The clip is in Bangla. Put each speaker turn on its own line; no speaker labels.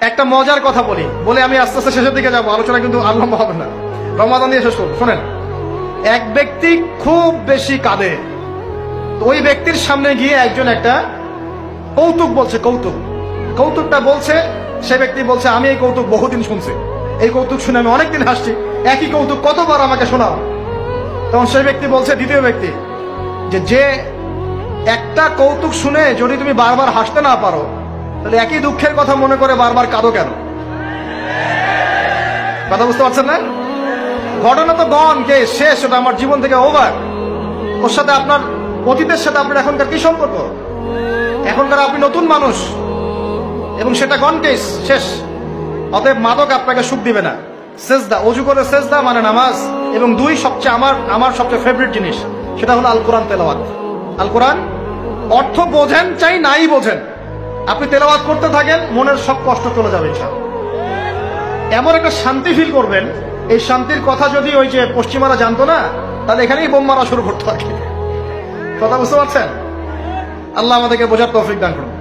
একটা মজার কথা বলি, বলে আমি আস্তে আস্তে শেষের দিকে যাবো, আলোচনা কিন্তু আর লম্বা হবে না, রমাদান দিয়ে শেষ করবো। শোনেন, এক ব্যক্তি খুব বেশি কাঁদে, তো ওই ব্যক্তির সামনে গিয়ে একজন একটা কৌতুক বলছে, কৌতুকটা বলছে, সে ব্যক্তি বলছে আমি এই কৌতুক বহুদিন শুনছি, এই কৌতুক শুনে আমি অনেকদিন হাসছি, একই কৌতুক কতবার আমাকে শোনাও। তখন সেই ব্যক্তি বলছে, দ্বিতীয় ব্যক্তি, যে একটা কৌতুক শুনে যদি তুমি বারবার হাসতে না পারো, তাহলে একই দুঃখের কথা মনে করে বারবার কাঁদো কেন? কথা বুঝতে পারছেন না? ঘটনা তো গন কে শেষ, ওটা আমার জীবন থেকে ওভার। ওর সাথে আপনার অতীতের সাথে আপনার এখনকার কি সম্পর্ক? এখনকার আপনি নতুন মানুষ এবং সেটা গন কেস, শেষ। অতএব মাদক আপনাকে সুখ দিবে না। সেজদা, অজু করে সেজদা মানে নামাজ, এবং দুই সবচেয়ে আমার সবচেয়ে ফেভারিট জিনিস, সেটা হলো আল কোরআন তেলাওয়াত। আল কোরআন অর্থ বোঝেন চাই নাই বোঝেন, আপনি তেলাওয়াত করতে থাকেন, মনের সব কষ্ট চলে যাবে ইনশাআল্লাহ। এমন একটা শান্তি ফিল করবেন, এই শান্তির কথা যদি ওই যে পশ্চিমারা জানতো না, তাহলে এখানেই বোম মারা শুরু করতে থাকে। কথা বুঝতে পারছেন? আল্লাহ আমাদেরকে বোঝার তৌফিক দান করুন।